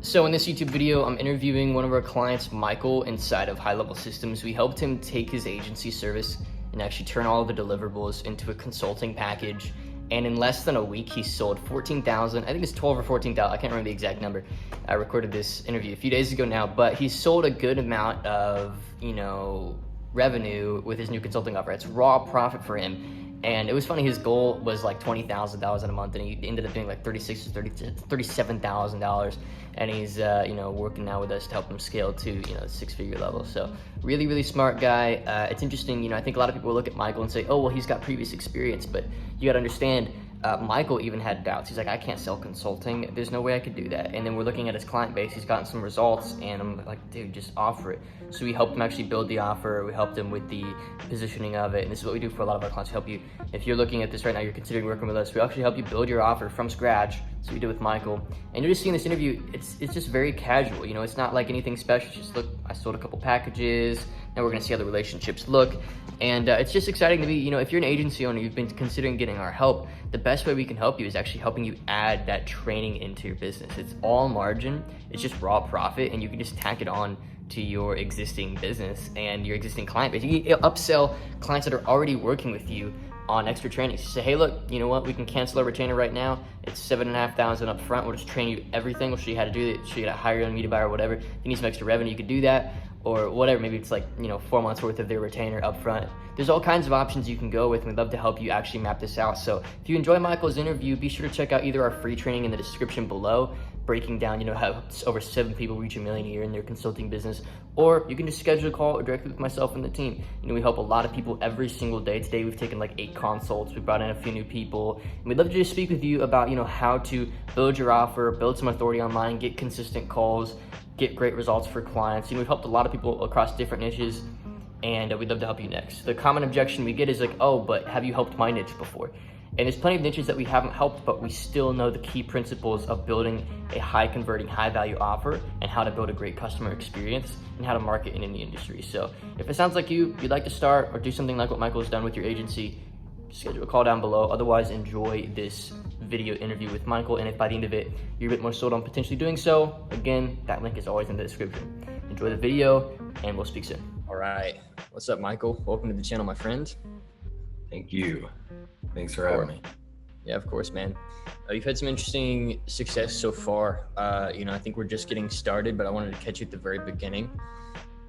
So in this YouTube video, I'm interviewing one of our clients, Michael, inside of High Level Systems. We helped him take his agency service and actually turn all of the deliverables into a consulting package. And in less than a week, he sold 14,000, I think it's 12 or 14,000, I can't remember the exact number. I recorded this interview a few days ago now, but he sold a good amount of, revenue with his new consulting offer. It's raw profit for him. And it was funny, his goal was like $20,000 in a month, and he ended up doing like $37,000. And he's, working now with us to help him scale to, six-figure level. So really, really smart guy. It's interesting, I think a lot of people look at Michael and say, oh, well, he's got previous experience, but you got to understand, Michael even had doubts. He's like, I can't sell consulting. There's no way I could do that. And then we're looking at his client base. He's gotten some results, and I'm like, dude, just offer it. So we helped him actually build the offer. We helped him with the positioning of it. And this is what we do for a lot of our clients. We help you, if you're looking at this right now, you're considering working with us, we actually help you build your offer from scratch. So we did with Michael. And you're just seeing this interview, it's just very casual. It's not like anything special. It's just, look, I sold a couple packages. Now we're gonna see how the relationships look. And it's just exciting to be, if you're an agency owner, you've been considering getting our help, the best way we can help you is actually helping you add that training into your business. It's all margin, it's just raw profit, and you can just tack it on to your existing business and your existing client base. You can upsell clients that are already working with you on extra training. So say, hey, look, you know what? We can cancel our retainer right now. It's $7,500 up front. We'll just train you everything. We'll show you how to do it. Show you how to hire your own media buyer or whatever. If you need some extra revenue, you could do that. Or whatever, maybe it's like, 4 months worth of their retainer up front. There's all kinds of options you can go with, and we'd love to help you actually map this out. So if you enjoy Michael's interview, be sure to check out either our free training in the description below, breaking down, how over 7 people reach $1 million a year in their consulting business, or you can just schedule a call directly with myself and the team. We help a lot of people every single day. Today we've taken like 8 consults. We brought in a few new people, and we'd love to just speak with you about, how to build your offer, build some authority online, get consistent calls, get great results for clients. We've helped a lot of people across different niches, and we'd love to help you next. The common objection we get is like, oh, but have you helped my niche before? And there's plenty of niches that we haven't helped, but we still know the key principles of building a high converting, high value offer, and how to build a great customer experience, and how to market in any industry. So if it sounds like you'd like to start or do something like what Michael's done with your agency, schedule a call down below. Otherwise, enjoy this video interview with Michael. And if by the end of it, you're a bit more sold on potentially doing so, again, that link is always in the description. Enjoy the video, and we'll speak soon. All right. What's up, Michael? Welcome to the channel, my friend. Thank you. Thanks for having me. Yeah, of course, man. You've had some interesting success so far. I think we're just getting started, but I wanted to catch you at the very beginning.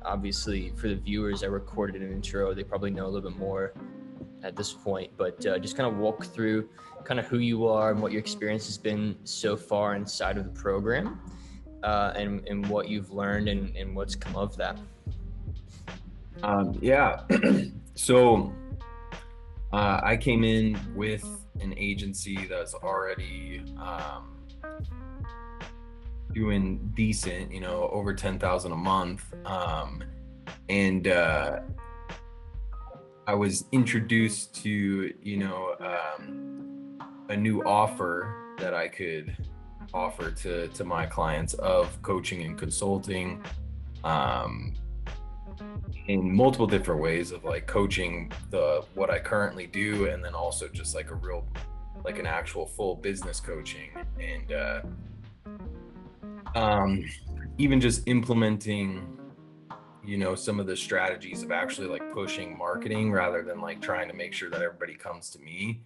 Obviously, for the viewers, I recorded an intro. They probably know a little bit more at this point, but just kind of walk through kind of who you are and what your experience has been so far inside of the program, and what you've learned and what's come of that. So I came in with an agency that's already doing decent, over 10,000 a month, and I was introduced to, a new offer that I could offer to my clients of coaching and consulting, in multiple different ways of like coaching what I currently do, and then also just like an actual full business coaching, and even just implementing some of the strategies of actually like pushing marketing rather than like trying to make sure that everybody comes to me.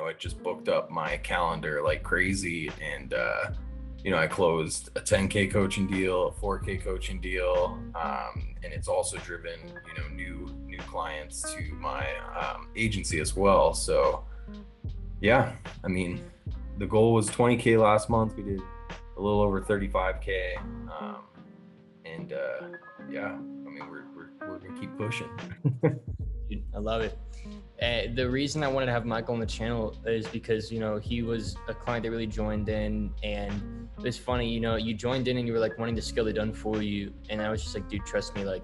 It just booked up my calendar like crazy, and I closed a 10K coaching deal, a 4K coaching deal, and it's also driven new clients to my agency as well. So yeah, the goal was 20K last month. We did a little over 35K. We're gonna keep pushing. Dude, I love it. The reason I wanted to have Michael on the channel is because, he was a client that really joined in, and it's funny, you joined in and you were like wanting to scale it done for you. And I was just like, dude, trust me, like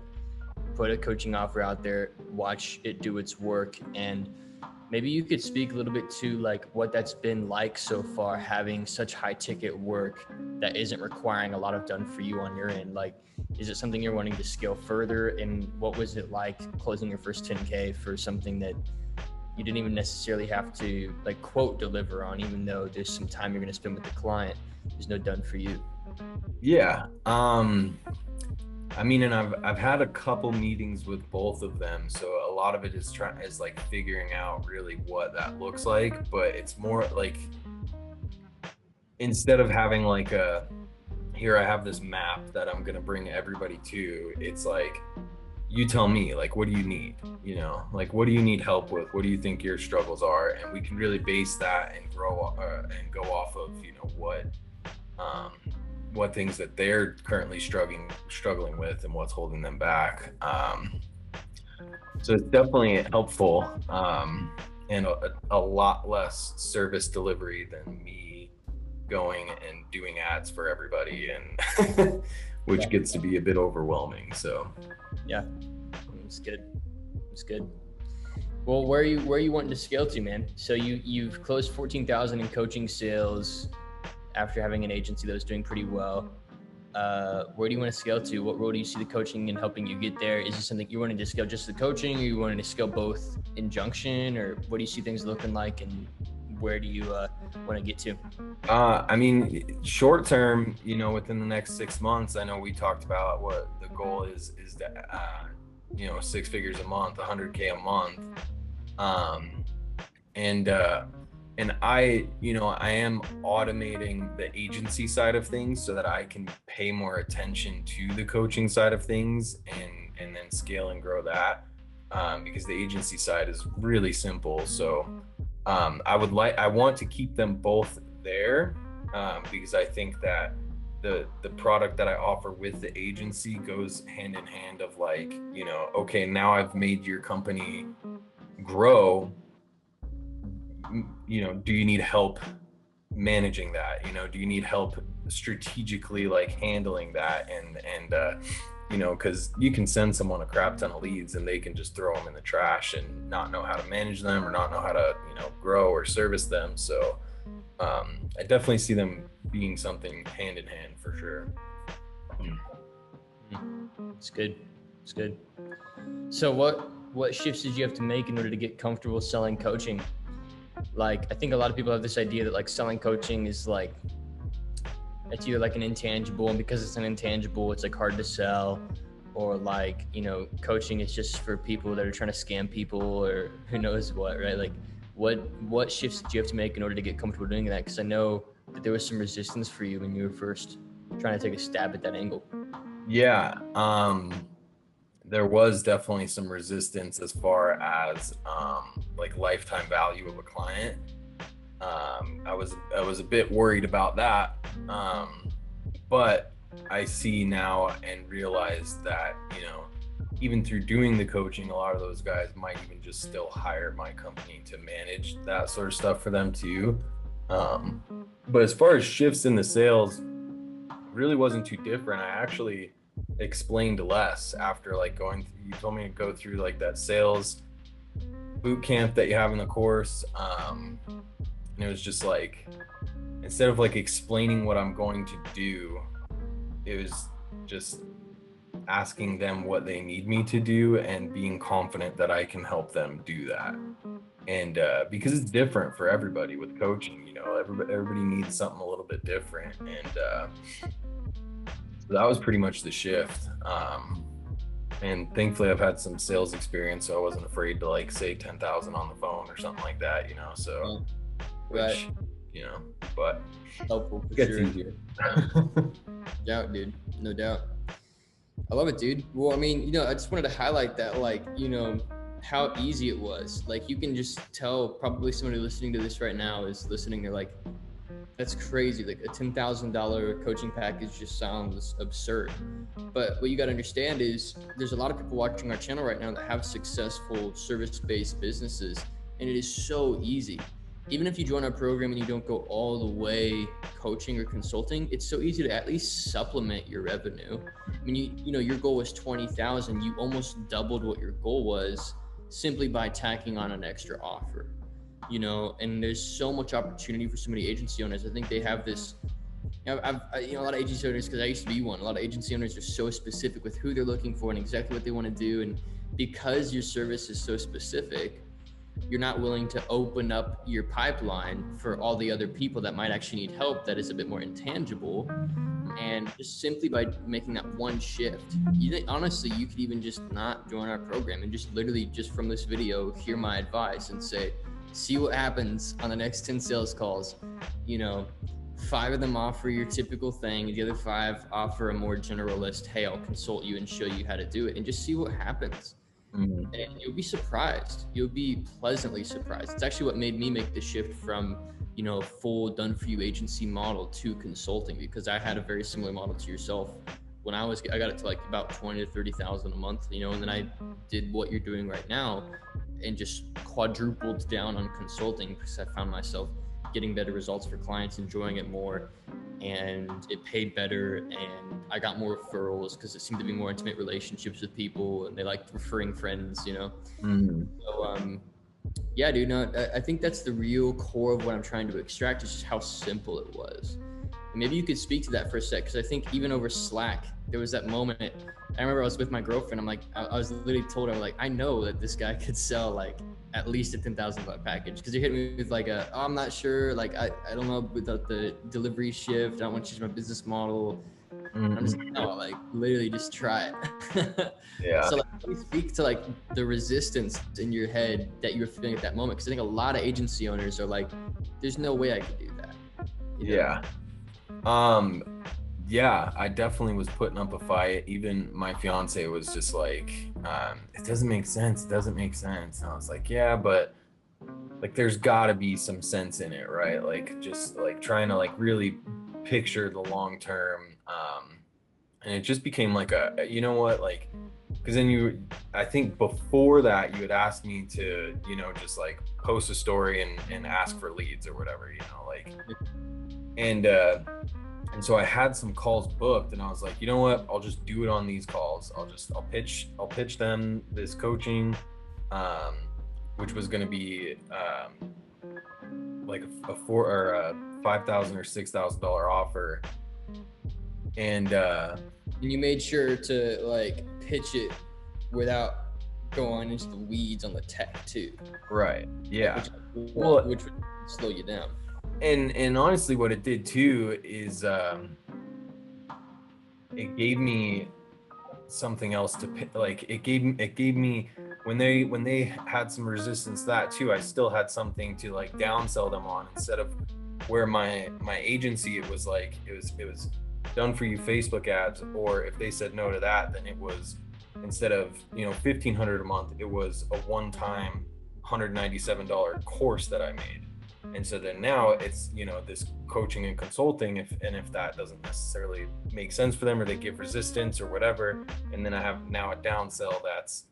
put a coaching offer out there, watch it do its work. And maybe you could speak a little bit to like what that's been like so far, having such high ticket work that isn't requiring a lot of done for you on your end. Like, is it something you're wanting to scale further? And what was it like closing your first 10K for something that, you didn't even necessarily have to like quote deliver on, even though there's some time you're going to spend with the client. There's no done for you. Yeah. I mean, and I've had a couple meetings with both of them, so a lot of it is like figuring out really what that looks like. But it's more like, instead of having like here I have this map that I'm gonna bring everybody to, it's like, you tell me, like, what do you need? You know, like, what do you need help with? What do you think your struggles are? And we can really base that and grow and go off of, you know, what things that they're currently struggling with and what's holding them back. So it's definitely helpful, and a lot less service delivery than me going and doing ads for everybody, and which gets to be a bit overwhelming. So yeah, it's good. It's good. Well, where are you wanting to scale to, man? So you've closed 14,000 in coaching sales after having an agency that was doing pretty well. Where do you want to scale to? What role do you see the coaching in helping you get there? Is this something you're wanting to scale just the coaching, or you wanting to scale both in junction, or what do you see things looking like, and where do you want to get to? I mean, short term, you know, within the next 6 months, I know we talked about what the goal is that, you know, 6 figures a month, 100K a month. And I, you know, I am automating the agency side of things so that I can pay more attention to the coaching side of things, and then scale and grow that, because the agency side is really simple. So I want to keep them both there, because I think that the product that I offer with the agency goes hand in hand of, like, you know, okay, now I've made your company grow. You know, do you need help managing that? You know, do you need help strategically, like, handling that? And you know, because you can send someone a crap ton of leads and they can just throw them in the trash and not know how to manage them, or not know how to, you know, grow or service them. So I definitely see them being something hand in hand for sure. It's good. It's good. So what shifts did you have to make in order to get comfortable selling coaching? Like, I think a lot of people have this idea that like selling coaching is like, it's either like an intangible, and because it's an intangible, it's like hard to sell, or like, you know, coaching is just for people that are trying to scam people, or who knows what, right? Like, what shifts did you have to make in order to get comfortable doing that? Because I know that there was some resistance for you when you were first trying to take a stab at that angle. Yeah, there was definitely some resistance as far as like lifetime value of a client. I was a bit worried about that, but I see now and realize that, you know, even through doing the coaching, a lot of those guys might even just still hire my company to manage that sort of stuff for them too. But as far as shifts in the sales, really wasn't too different. I actually explained less after, like, you told me to go through like that sales boot camp that you have in the course, and it was just like, instead of like explaining what I'm going to do, it was just asking them what they need me to do and being confident that I can help them do that. And because it's different for everybody with coaching, you know, everybody needs something a little bit different. And so that was pretty much the shift. And thankfully I've had some sales experience, so I wasn't afraid to like say 10,000 on the phone or something like that, you know, so which, you know, but helpful for gets sure. easier. No doubt, dude. No doubt. I love it, dude. Well, I mean, you know, I just wanted to highlight that, like, you know, how easy it was. Like, you can just tell, probably somebody listening to this right now is listening, they're like, that's crazy. Like, a $10,000 coaching package just sounds absurd. But what you got to understand is there's a lot of people watching our channel right now that have successful service-based businesses, and it is so easy. Even if you join our program and you don't go all the way coaching or consulting, it's so easy to at least supplement your revenue. I mean, you know, your goal was 20,000. You almost doubled what your goal was simply by tacking on an extra offer, you know, and there's so much opportunity for so many agency owners. I think they have this, you know, a lot of agency owners, because I used to be one, a lot of agency owners are so specific with who they're looking for and exactly what they want to do. And because your service is so specific, you're not willing to open up your pipeline for all the other people that might actually need help that is a bit more intangible. And just simply by making that one shift, honestly, you could even just not join our program and just literally just from this video, hear my advice and say, see what happens on the next 10 sales calls. 5 of them offer your typical thing. The other 5 offer a more generalist, hey, I'll consult you and show you how to do it, and just see what happens. And you'll be surprised. You'll be pleasantly surprised. It's actually what made me make the shift from, full done for you agency model to consulting, because I had a very similar model to yourself. When I got it to like about 20 to 30,000 a month, and then I did what you're doing right now and just quadrupled down on consulting because I found myself getting better results for clients, enjoying it more, and it paid better, and I got more referrals because it seemed to be more intimate relationships with people, and they liked referring friends, So, yeah, dude, no, I think that's the real core of what I'm trying to extract, is just how simple it was. And maybe you could speak to that for a sec, because I think even over Slack, there was that moment. I remember I was with my girlfriend. I'm like, I was literally told her, like, I know that this guy could sell like at least a $10,000 package, because he hit me with like I'm not sure, like I don't know without the delivery shift, I don't want to change my business model. I'm just like, no, like literally just try it. Yeah. So like, let me speak to like the resistance in your head that you were feeling at that moment, because I think a lot of agency owners are like, there's no way I could do that. Yeah. Yeah, I definitely was putting up a fight. Even my fiance was just like, it doesn't make sense. It doesn't make sense. And I was like, yeah, but like, there's gotta be some sense in it, right? Like, just like trying to like really picture the long term. And it just became like like, because then I think before that you had asked me to, just like post a story and ask for leads or whatever, like, and so I had some calls booked, and I was like, you know what? I'll just do it on these calls. I'll pitch them this coaching, which was going to be like a $4,000 or a $5,000 or $6,000 offer, and you made sure to like pitch it without going into the weeds on the tech too. Right. Yeah. Which would slow you down. And honestly, what it did too is it gave me something else to like. It gave me when they had some resistance to that too. I still had something to like downsell them on, instead of where my agency, it was like it was done for you Facebook ads, or if they said no to that, then it was, instead of $1,500 a month, it was a one-time $197 course that I made. And so then now it's this coaching and consulting, if that doesn't necessarily make sense for them, or they give resistance or whatever, and then I have now a downsell that's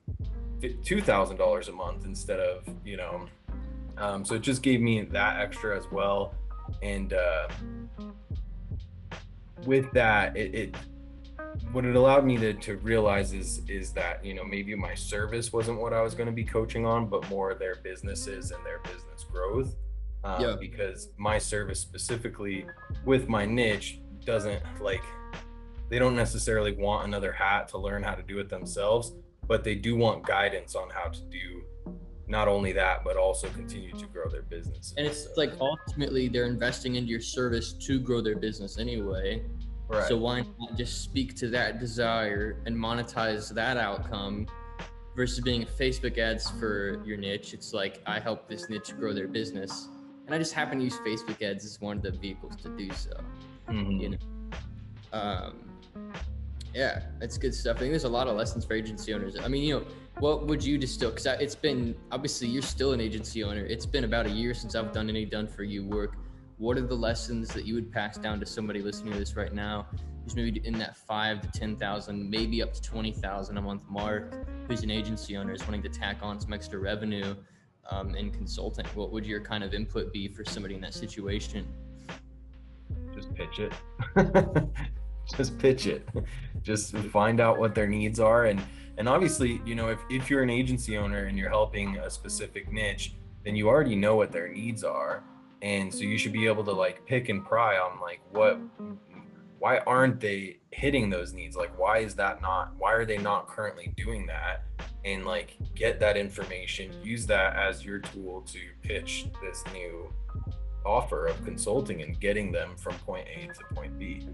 $2,000 a month instead of so it just gave me that extra as well. And with that, what it allowed me to realize is that maybe my service wasn't what I was going to be coaching on, but more their businesses and their business growth. Because my service specifically with my niche doesn't they don't necessarily want another hat to learn how to do it themselves, but they do want guidance on how to do not only that, but also continue to grow their business. And it's like, ultimately they're investing into your service to grow their business anyway. Right. So why not just speak to that desire and monetize that outcome, versus being Facebook ads for your niche? It's like, I help this niche grow their business, and I just happen to use Facebook ads as one of the vehicles to do so. Yeah, that's good stuff. I think there's a lot of lessons for agency owners. I mean, what would you distill? Because it's been, obviously you're still an agency owner. It's been about a year since I've done any done for you work. What are the lessons that you would pass down to somebody listening to this right now, who's maybe in that 5,000 to 10,000, maybe up to 20,000 a month mark, who's an agency owner, is wanting to tack on some extra revenue in consulting? What would your kind of input be for somebody in that situation? Just pitch it. Just pitch it. Just find out what their needs are. And obviously, if you're an agency owner and you're helping a specific niche, then you already know what their needs are. And so you should be able to pick and pry on why aren't they hitting those needs? Why are they not currently doing that? and like get that information, use that as your tool to pitch this new offer of consulting and getting them from point A to point B.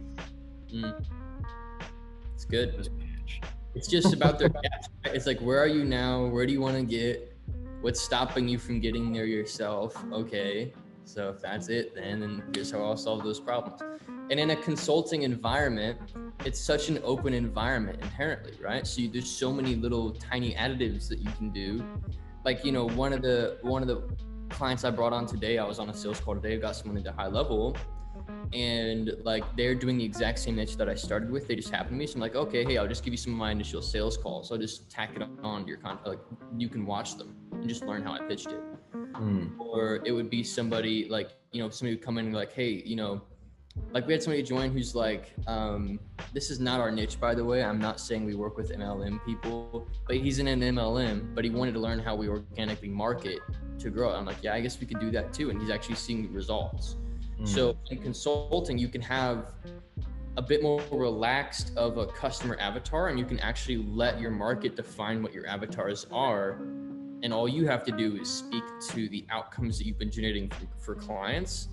It's good. It's just about their gaps. It's like, where are you now? Where do you want to get? What's stopping you from getting there yourself? Okay, so if that's it, then here's how I'll solve those problems. And in a consulting environment, it's such an open environment inherently, right? So there's so many little tiny additives that you can do. Like, you know, one of the clients I brought on today, I was on a sales call today, I got someone into high level, and like they're doing the exact same niche that I started with. They just happened to me. So I'm like, okay, hey, I'll just give you some of my initial sales calls. So I'll just tack it on to your content. Like you can watch them and just learn how I pitched it. Or it would be somebody like, you know, somebody would come in and be like, hey, you know, like we had somebody join who's like, this is not our niche, by the way. I'm not saying we work with MLM people, but he's in an MLM, but he wanted to learn how we organically market to grow. I'm like, yeah, I guess we could do that too. And he's actually seeing results. So in consulting, you can have a bit more relaxed of a customer avatar, and you can actually let your market define what your avatars are. And all you have to do is speak to the outcomes that you've been generating for clients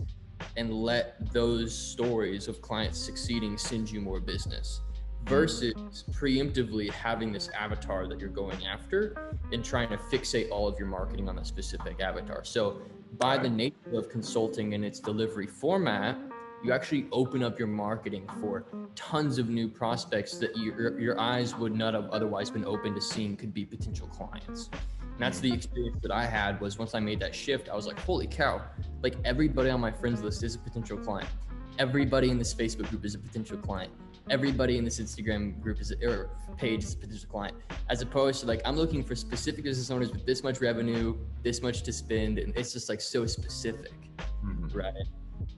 and let those stories of clients succeeding send you more business, versus preemptively having this avatar that you're going after and trying to fixate all of your marketing on a specific avatar. So by the nature of consulting and its delivery format, you actually open up your marketing for tons of new prospects that your eyes would not have otherwise been open to seeing could be potential clients. And that's the experience that I had. Was once I made that shift, I was like, holy cow, like everybody on my friends list is a potential client. Everybody in this Facebook group is a potential client. Everybody in this Instagram group or page is a potential client, as opposed to like, I'm looking for specific business owners with this much revenue, this much to spend. And it's just like so specific, right?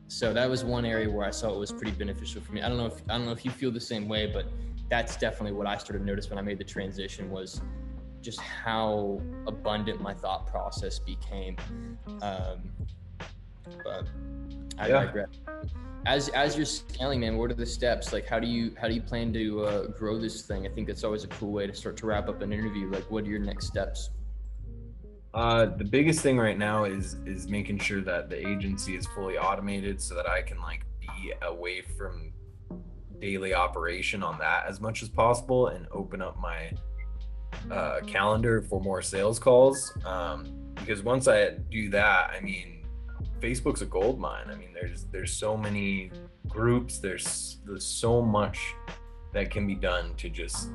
So that was one area where I saw it was pretty beneficial for me. I don't know if you feel the same way, but that's definitely what I started to notice when I made the transition, was just how abundant my thought process became. But I digress. As you're scaling, man, what are the steps? Like, how do you plan to grow this thing? I think that's always a cool way to start to wrap up an interview. Like, what are your next steps? The biggest thing right now is making sure that the agency is fully automated so that I can like be away from daily operation on that as much as possible and open up my calendar for more sales calls. Because once I do that, I mean, Facebook's a gold mine. I mean, there's so many groups, there's so much that can be done to just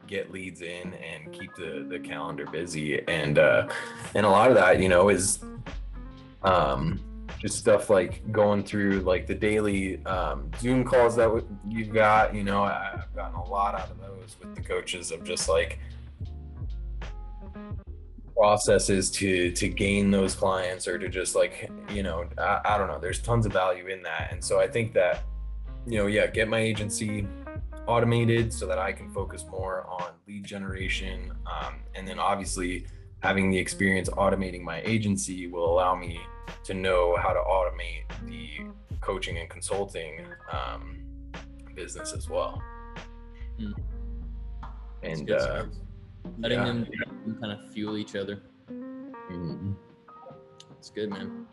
get leads in and keep the calendar busy. And a lot of that, you know, is just stuff like going through like the daily Zoom calls that you've got. You know, I've gotten a lot out of those with the coaches of just like processes to gain those clients, or to just like, you know, I don't know, there's tons of value in that. And so I think that, you know, get my agency automated so that I can focus more on lead generation, and then obviously having the experience automating my agency will allow me to know how to automate the coaching and consulting business as well. And letting them kind of fuel each other. It's good, man.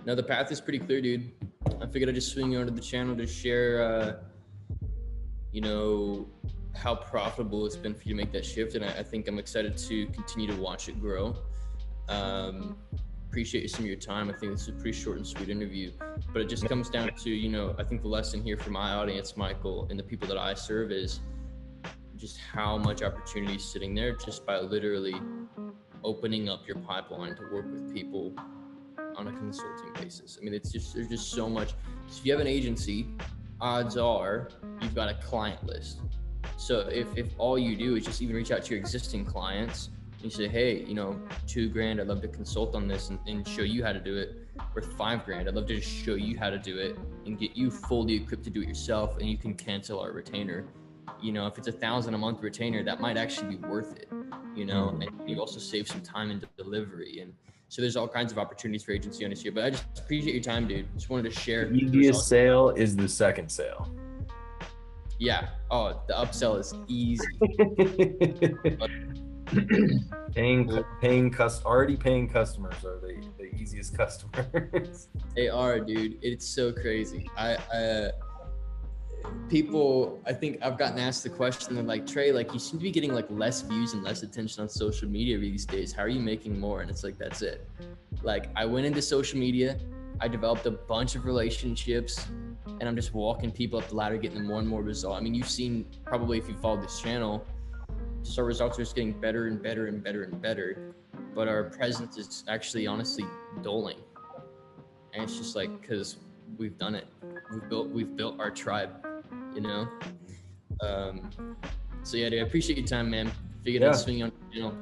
No, the path is pretty clear, dude. I figured I'd just swing you onto the channel to share, you know, how profitable it's been for you to make that shift. And I think I'm excited to continue to watch it grow. Appreciate some of your time. I think this is a pretty short and sweet interview, but it just comes down to, you know, I think the lesson here for my audience, Micheal, and the people that I serve is just how much opportunity is sitting there just by literally opening up your pipeline to work with people on a consulting basis. I mean, there's just so much. So if you have an agency, odds are you've got a client list. So if all you do is just even reach out to your existing clients and you say, hey, you know, $2,000, I'd love to consult on this and show you how to do it, or $5,000, I'd love to just show you how to do it and get you fully equipped to do it yourself, and you can cancel our retainer. You know, if it's $1,000 a month retainer, that might actually be worth it, you know, and you also save some time in delivery. And so there's all kinds of opportunities for agency owners here, but I just appreciate your time, dude. Just wanted to share. The easiest sale is the second sale. Yeah. Oh, the upsell is easy. Already paying customers are the easiest customers. They are, dude. It's so crazy. People, I think I've gotten asked the question, they're like, Trey, like you seem to be getting like less views and less attention on social media these days. How are you making more? And it's like, that's it. Like I went into social media, I developed a bunch of relationships, and I'm just walking people up the ladder, getting them more and more results. I mean, you've seen probably if you followed this channel, just our results are just getting better and better and better and better. But our presence is actually honestly dulling. And it's just like, cause we've done it. We've built our tribe, you know? So yeah, dude, I appreciate your time, man. Figured I'd swing on, you know,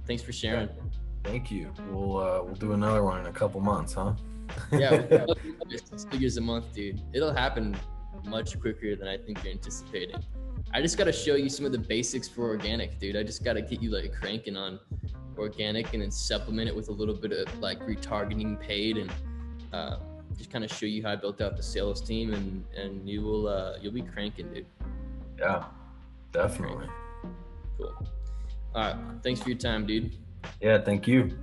thanks for sharing. Thank you. We'll do another one in a couple months, huh? Yeah, 6 figures a month, dude. It'll happen much quicker than I think you're anticipating. I just got to show you some of the basics for organic, dude. I just got to get you like cranking on organic and then supplement it with a little bit of like retargeting paid and just kind of show you how I built out the sales team and you'll be cranking, dude. Yeah, definitely. Cool. All right. Thanks for your time, dude. Yeah, thank you.